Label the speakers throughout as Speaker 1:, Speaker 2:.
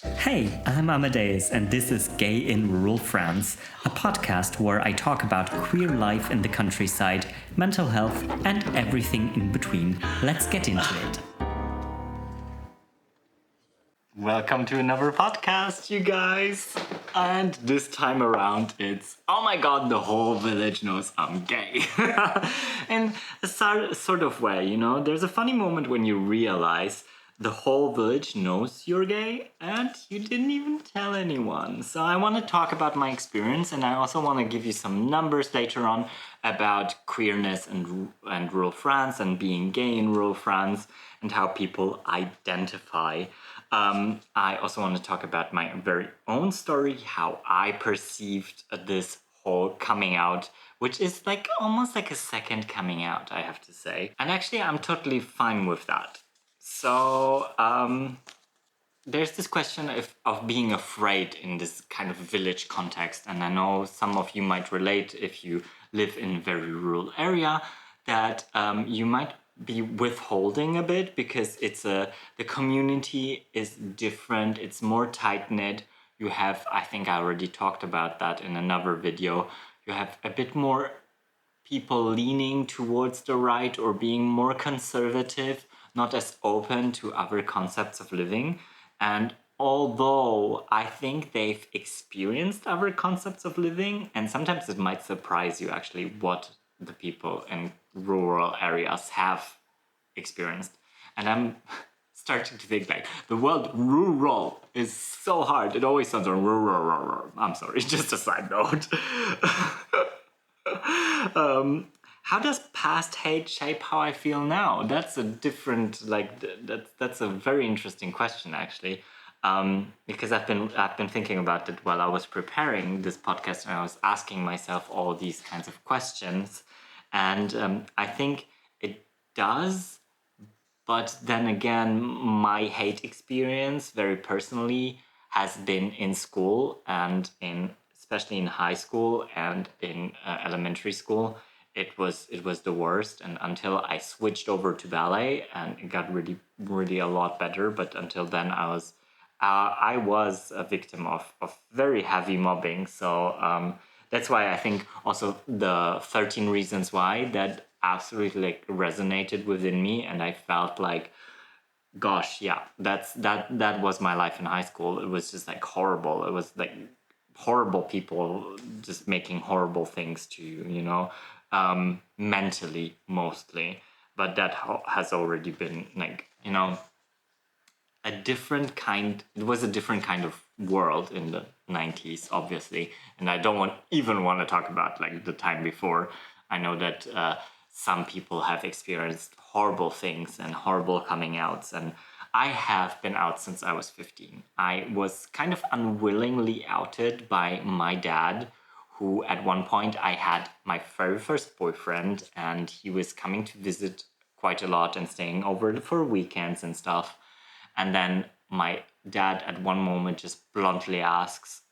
Speaker 1: Hey, I'm Amadeus, and this is Gay in Rural France, a podcast where I talk about queer life in the countryside, mental health, and everything in between. Let's get into it. Welcome to another podcast, you guys. And this time around, it's oh my god, the whole village knows I'm gay. In a sort of way, you know, there's a funny moment when you realize the whole village knows you're gay and you didn't even tell anyone. So I want to talk about my experience, and I also want to give you some numbers later on about queerness and rural France and being gay in rural France and how people identify. I also want to talk about my very own story, how I perceived this whole coming out, which is like almost like a second coming out, I have to say. And actually, I'm totally fine with that. So, there's this question of being afraid in this kind of village context. And I know some of you might relate if you live in a very rural area that you might be withholding a bit because the community is different. It's more tight-knit. You have, I think I already talked about that in another video, you have a bit more people leaning towards the right or being more conservative, not as open to other concepts of living. And although I think they've experienced other concepts of living, and sometimes it might surprise you actually what the people in rural areas have experienced. And I'm starting to think like the word rural is so hard. It always sounds like rural. I'm sorry, just a side note. How does past hate shape how I feel now? That's a different, that's a very interesting question actually, because I've been thinking about it while I was preparing this podcast, and I was asking myself all these kinds of questions, and I think it does. But then again, my hate experience, very personally, has been in school and especially in high school and in elementary school. It was the worst, and until I switched over to ballet, and it got really a lot better. But until then, I was a victim of very heavy mobbing. So that's why I think also the 13 Reasons Why that absolutely like resonated within me, and I felt like, gosh, yeah, that was my life in high school. It was just like horrible. It was like horrible people just making horrible things to you, you know, mentally mostly. But that has already been like, you know, it was a different kind of world in the 90s, obviously. And I don't even want to talk about like the time before. I know that some people have experienced horrible things and horrible coming outs, and I have been out since I was 15. I was kind of unwillingly outed by my dad, who at one point I had my very first boyfriend, and he was coming to visit quite a lot and staying over for weekends and stuff. And then my dad at one moment just bluntly asks,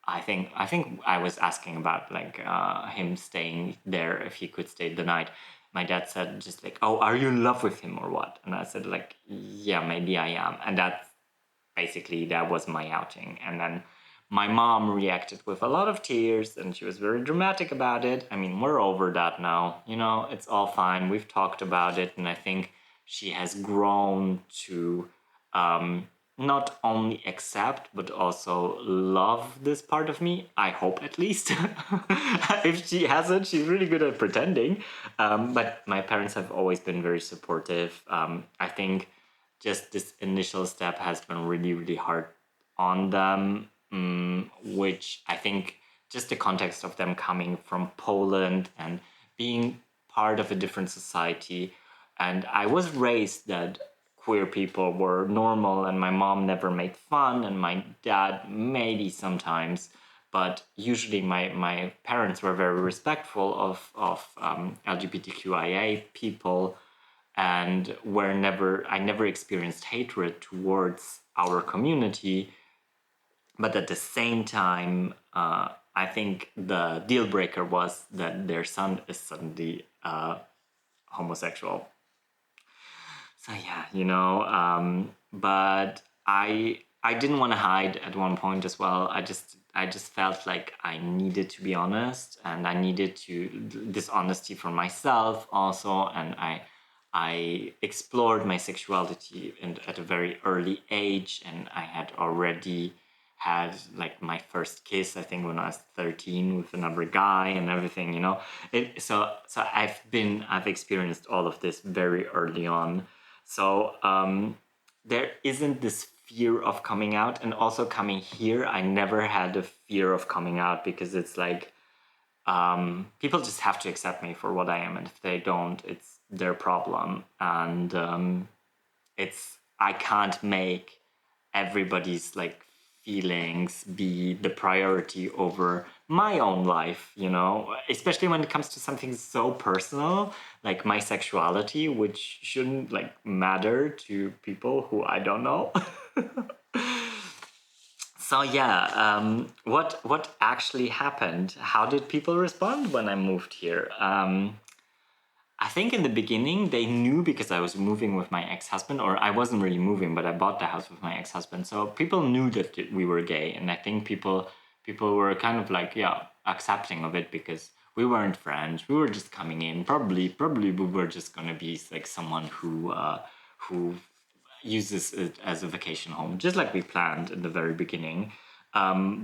Speaker 1: I think I was asking about like him staying there, if he could stay the night. My dad said just like, "Oh, are you in love with him or what?" And I said like, "Yeah, maybe I am." And that was my outing. And then my mom reacted with a lot of tears, and she was very dramatic about it. I mean, we're over that now. You know, it's all fine. We've talked about it, and I think she has grown to not only accept but also love this part of me. I hope, at least. If she hasn't, she's really good at pretending. But my parents have always been very supportive. I think just this initial step has been really hard on them, which I think just the context of them coming from Poland and being part of a different society. And I was raised that queer people were normal, and my mom never made fun, and my dad maybe sometimes, but usually my parents were very respectful of LGBTQIA people, and I never experienced hatred towards our community. But at the same time, I think the deal breaker was that their son is suddenly homosexual. So yeah, you know, but I I didn't want to hide at one point as well. I just felt like I needed to be honest, and I needed to this honesty for myself also, and I explored my sexuality at a very early age, and I had already had like my first kiss, I think, when I was 13 with another guy and everything, you know. So I've experienced all of this very early on. So there isn't this fear of coming out, and also coming here, I never had a fear of coming out because it's like people just have to accept me for what I am, and if they don't, it's their problem. And it's I can't make everybody's like feelings be the priority over my own life, you know, especially when it comes to something so personal like my sexuality, which shouldn't like matter to people who I don't know. So yeah, what actually happened? How did people respond when I moved here? I think in the beginning they knew because I was moving with my ex-husband, or I wasn't really moving, but I bought the house with my ex-husband. So people knew that we were gay, and I think people were kind of like, yeah, accepting of it because we weren't friends. We were just coming in. Probably we were just gonna be like someone who uses it as a vacation home, just like we planned in the very beginning.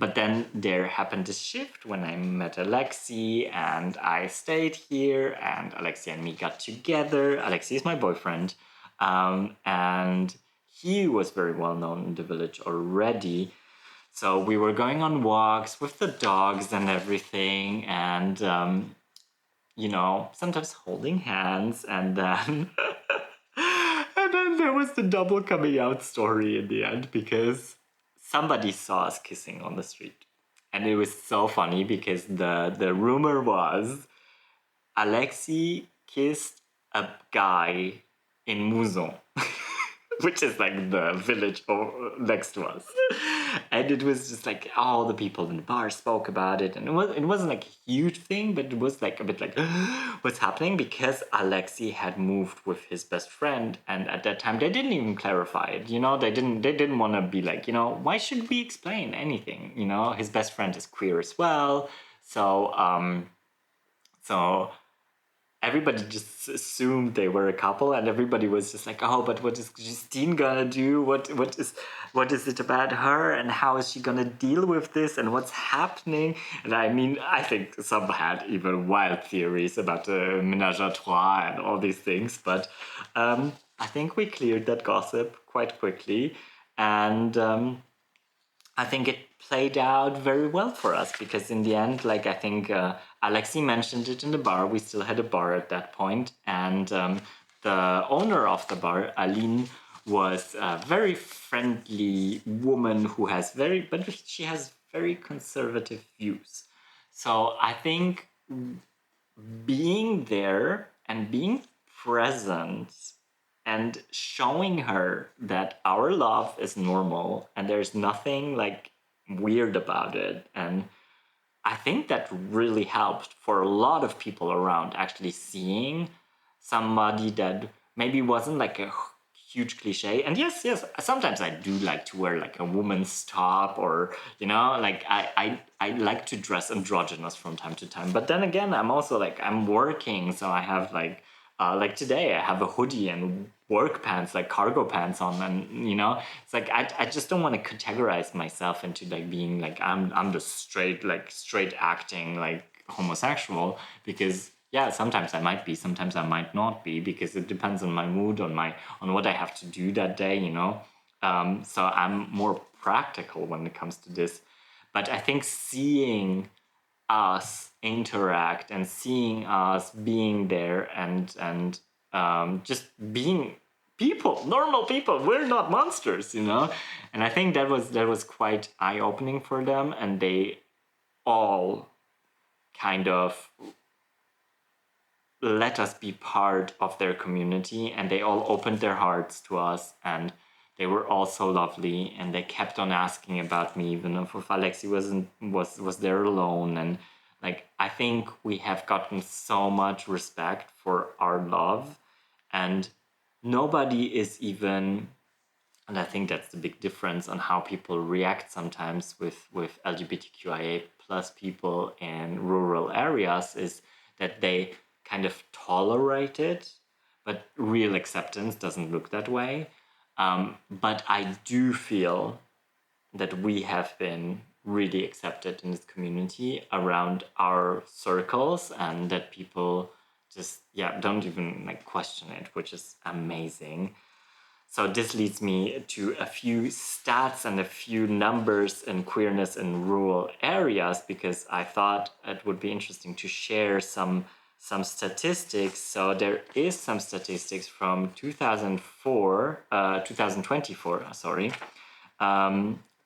Speaker 1: But then there happened a shift when I met Alexei, and I stayed here, and Alexei and me got together. Alexei is my boyfriend, and he was very well known in the village already. So we were going on walks with the dogs and everything, and you know, sometimes holding hands, and then and then there was the double coming out story in the end because somebody saw us kissing on the street. And it was so funny because the rumor was Alexei kissed a guy in Mouzon, which is like the village next to us. And it was just like all the people in the bar spoke about it, and it wasn't like a huge thing, but it was like a bit like what's happening, because Alexei had moved with his best friend, and at that time they didn't even clarify it. You know, they didn't want to be like, you know, why should we explain anything? You know, his best friend is queer as well, so so everybody just assumed they were a couple, and everybody was just like, oh, but what is Justine gonna do? What is it about her, and how is she gonna deal with this, and what's happening? And I mean, I think some had even wild theories about the ménage à trois and all these things, but I think we cleared that gossip quite quickly, and I think it played out very well for us, because in the end, like, I think Alexei mentioned it in the bar. We still had a bar at that point, and the owner of the bar, Aline, was a very friendly woman who has but she has very conservative views. So I think being there and being present and showing her that our love is normal and there's nothing like weird about it. And I think that really helped for a lot of people around, actually seeing somebody that maybe wasn't like a huge cliche. And yes, sometimes I do like to wear like a woman's top, or you know, like I like to dress androgynous from time to time. But then again, I'm also like, I'm working, so I have like today I have a hoodie and work pants, like cargo pants on, and you know, it's like I just don't want to categorize myself into like being like I'm the straight acting like homosexual, because yeah, sometimes I might be, sometimes I might not be, because it depends on my mood, on what I have to do that day, you know. So I'm more practical when it comes to this. But I think seeing us interact and seeing us being there, and just being people, normal people, we're not monsters, you know. And I think that was quite eye-opening for them, and they all kind of let us be part of their community, and they all opened their hearts to us, and they were all so lovely, and they kept on asking about me, even if Alexei was there alone. And like, I think we have gotten so much respect for our love, and nobody is even And I think that's the big difference on how people react sometimes with LGBTQIA plus people in rural areas, is that they kind of tolerate it, but real acceptance doesn't look that way. But I do feel that we have been really accepted in this community around our circles, and that people just don't even like question it, which is amazing. So this leads me to a few stats and a few numbers in queerness in rural areas, because I thought it would be interesting to share some statistics. So there is some statistics from 2024,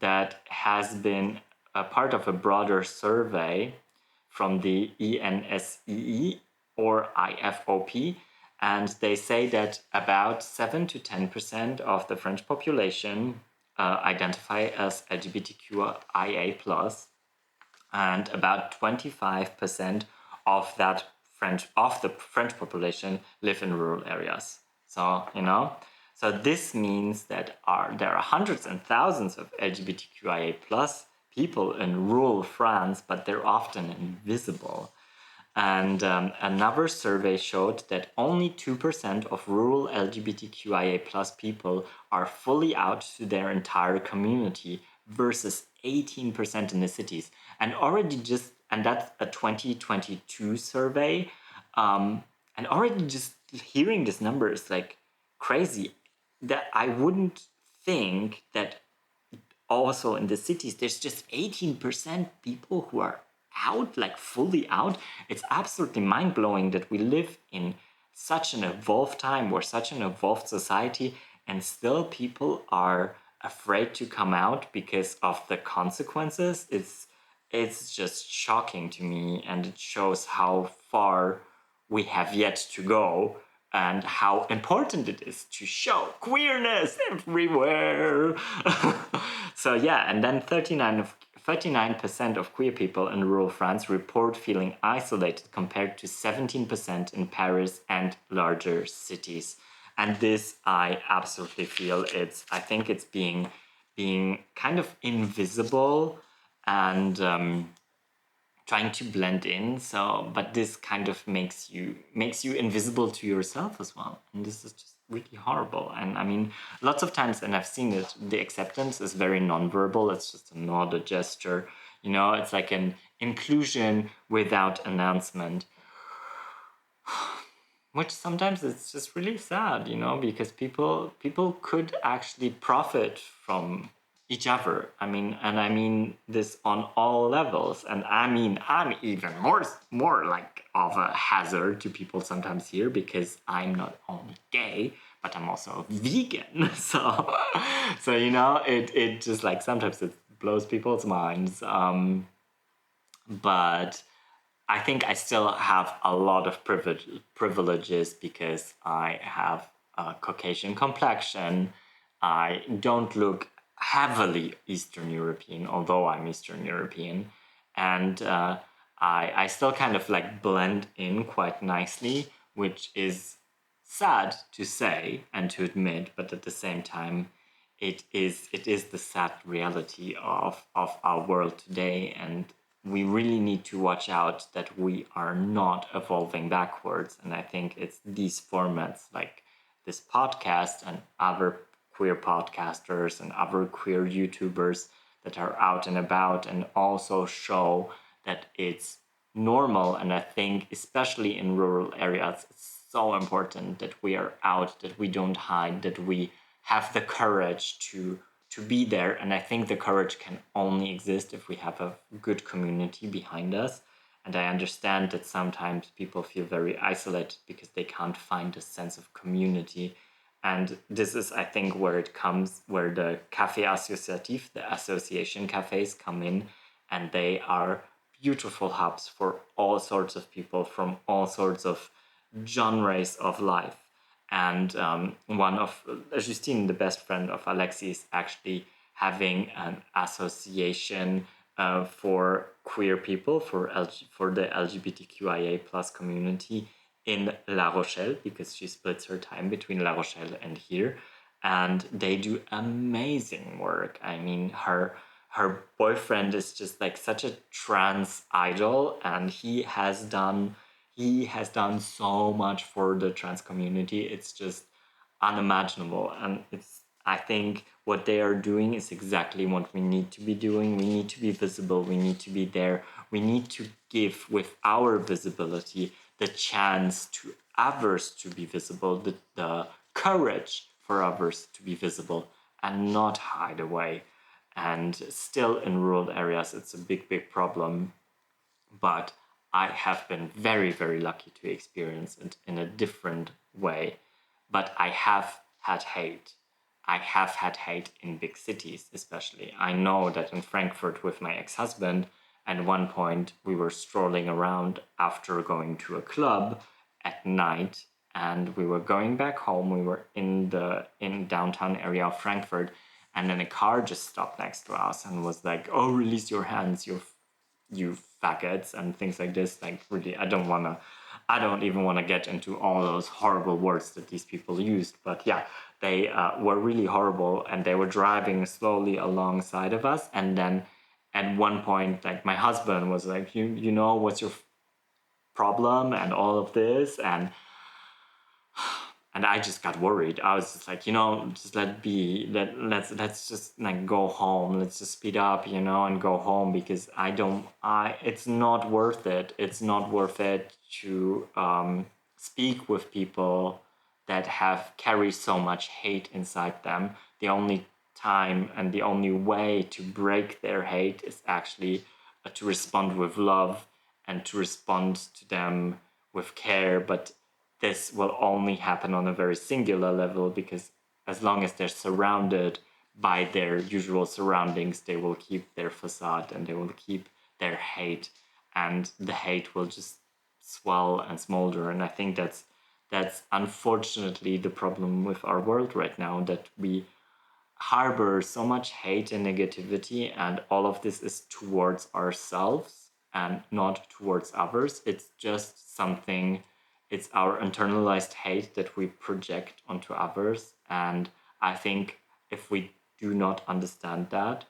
Speaker 1: that has been a part of a broader survey from the ENSEE or IFOP. And they say that about 7 to 10% of the French population identify as LGBTQIA+, and about 25% of the French population live in rural areas. So, so this means that there are hundreds and thousands of LGBTQIA+ people in rural France, but they're often invisible. And another survey showed that only 2% of rural LGBTQIA+ people are fully out to their entire community versus 18% in the cities. And that's a 2022 survey. And already just hearing this number is like crazy. That I wouldn't think that also in the cities there's just 18% people who are out, like fully out. It's absolutely mind-blowing that we live in such an evolved time, or such an evolved society, and still people are afraid to come out because of the consequences. It's just shocking to me, and it shows how far we have yet to go, and how important it is to show queerness everywhere. So and then 39% of queer people in rural France report feeling isolated, compared to 17% in Paris and larger cities. And this, I absolutely feel, I think it's being kind of invisible and trying to blend in. So, but this kind of makes you invisible to yourself as well. And this is just really horrible. And I mean, lots of times, and I've seen it, the acceptance is very nonverbal. It's just a nod, a gesture. It's like an inclusion without announcement. Which sometimes it's just really sad, because people could actually profit from each other. I mean this on all levels. And I mean, I'm even more like of a hazard to people sometimes here, because I'm not only gay, but I'm also vegan. So it just like sometimes it blows people's minds. But I think I still have a lot of privileges, because I have a Caucasian complexion. I don't look heavily Eastern European, although I'm Eastern European. And I still kind of like blend in quite nicely, which is sad to say and to admit, but at the same time, it is the sad reality of our world today. And we really need to watch out that we are not evolving backwards. And I think it's these formats like this podcast and other queer podcasters and other queer YouTubers that are out and about and also show that it's normal. And I think especially in rural areas, it's so important that we are out, that we don't hide, that we have the courage to be there. And I think the courage can only exist if we have a good community behind us. And I understand that sometimes people feel very isolated because they can't find a sense of community. And this is, I think, where the Café Associatif, the association cafes, come in. And they are beautiful hubs for all sorts of people from all sorts of genres of life. And one of Justine, the best friend of Alexei, is actually having an association for queer people, for the LGBTQIA plus community in La Rochelle, because she splits her time between La Rochelle and here. and they do amazing work. I mean, her boyfriend is just like such a trans idol, and he has done so much for the trans community. It's just unimaginable, and I think what they are doing is exactly what we need to be doing. We need to be visible, we need to be there, we need to give with our visibility the chance to others to be visible, the courage for others to be visible and not hide away. And still in rural areas it's a big problem, but I have been very, very lucky to experience it in a different way. But I have had hate. I have had hate in big cities, especially. I know that in Frankfurt with my ex-husband, at one point we were strolling around after going to a club at night, and we were going back home. We were in downtown area of Frankfurt, and then a car just stopped next to us and was like, "Oh, release your hands, you faggots," and things like this. Like, really, I don't even want to get into all those horrible words that these people used. But yeah, they were really horrible, and they were driving slowly alongside of us. And then at one point, like, my husband was like, you know, what's your problem and all of this, and I just got worried. I was just like, just let be. Let's just like go home. Let's just speed up, and go home, because it's not worth it. It's not worth it to speak with people that carry so much hate inside them. The only time and the only way to break their hate is actually to respond with love and to respond to them with care. But this will only happen on a very singular level, because as long as they're surrounded by their usual surroundings, they will keep their facade and they will keep their hate, and the hate will just swell and smolder. And I think that's unfortunately the problem with our world right now, that we harbor so much hate and negativity, and all of this is towards ourselves and not towards others. It's just something, it's our internalized hate that we project onto others. And I think if we do not understand that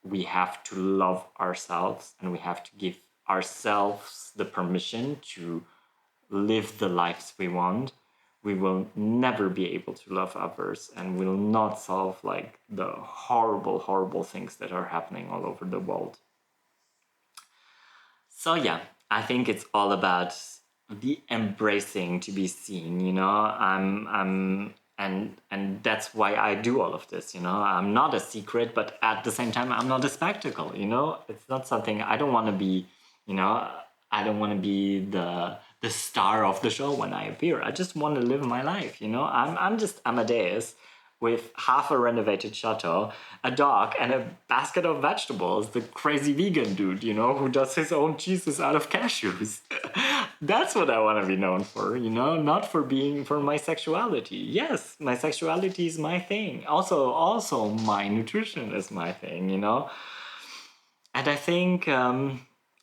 Speaker 1: we have to love ourselves, and we have to give ourselves the permission to live the lives we want, we will never be able to love others, and will not solve like the horrible things that are happening all over the world. So yeah, I think it's all about the embracing to be seen, and that's why I do all of this, I'm not a secret, but at the same time I'm not a spectacle, it's not something I don't want to be, I don't want to be the star of the show when I appear. I just want to live my life, I'm just Amadeus with half a renovated chateau, a dog, and a basket of vegetables, the crazy vegan dude, who does his own cheeses out of cashews. That's what I want to be known for, not for my sexuality. Yes, my sexuality is my thing. Also my nutrition is my thing, And I think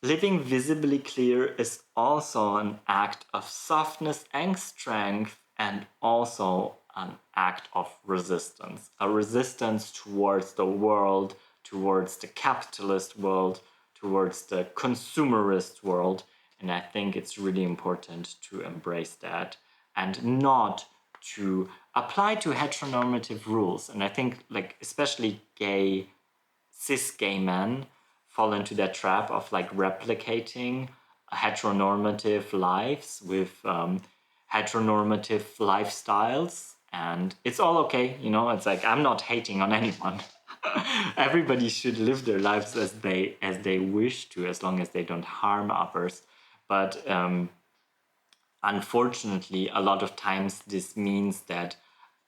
Speaker 1: living visibly clear is also an act of softness and strength, and also an act of resistance. A resistance towards the world, towards the capitalist world, towards the consumerist world. And I think it's really important to embrace that, and not to apply to heteronormative rules. And I think, like, especially cis gay men fall into that trap of like replicating heteronormative lives with heteronormative lifestyles. And it's all okay, it's like, I'm not hating on anyone. Everybody should live their lives as they wish to, as long as they don't harm others. But unfortunately, a lot of times this means that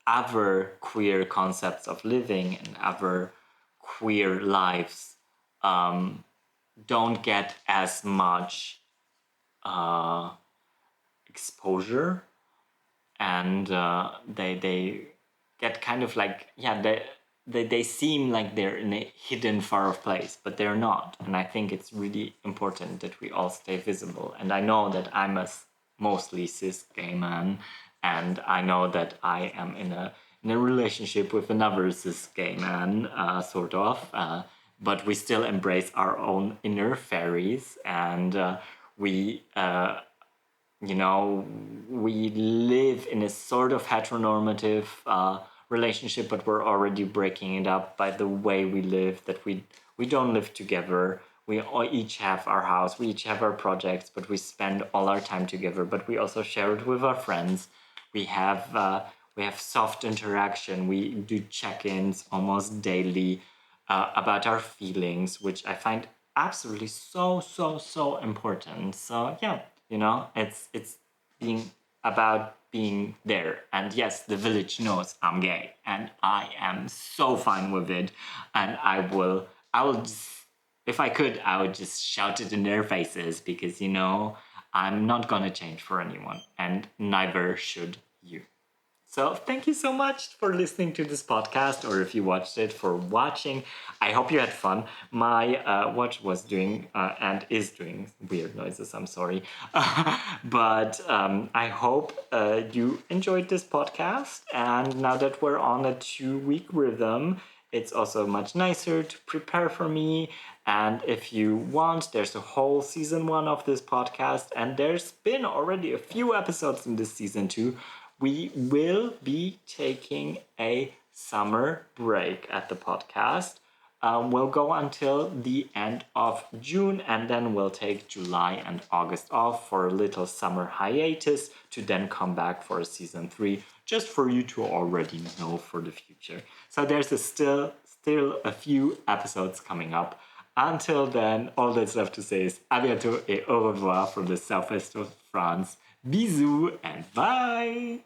Speaker 1: other queer concepts of living and other queer lives don't get as much exposure, and they get kind of like, they seem like they're in a hidden far off place, but they're not. And I think it's really important that we all stay visible. And I know that I'm a mostly cis gay man, and I know that I am in a relationship with another cis gay man, sort of. But we still embrace our own inner fairies, and we you know, we live in a sort of heteronormative relationship, but we're already breaking it up by the way we live, that we don't live together. We all each have our house, we each have our projects, but we spend all our time together, but we also share it with our friends. We have soft interaction. We do check-ins almost daily about our feelings, which I find absolutely so important. So yeah, it's being about being there. And yes, the village knows I'm gay, and I am so fine with it. And I will just, if I could, I would just shout it in their faces, because I'm not gonna change for anyone, and neither should you. So thank you so much for listening to this podcast, or if you watched it, for watching. I hope you had fun. My watch was doing and is doing weird noises. I'm sorry. But I hope you enjoyed this podcast. And now that we're on a 2-week rhythm, it's also much nicer to prepare for me. And if you want, there's a whole season 1 of this podcast, and there's been already a few episodes in this season 2. We will be taking a summer break at the podcast. We'll go until the end of June, and then we'll take July and August off for a little summer hiatus, to then come back for a season 3, just for you to already know for the future. So there's still a few episodes coming up. Until then, all that's left to say is à bientôt et au revoir from the southwest of France. Bisous and bye!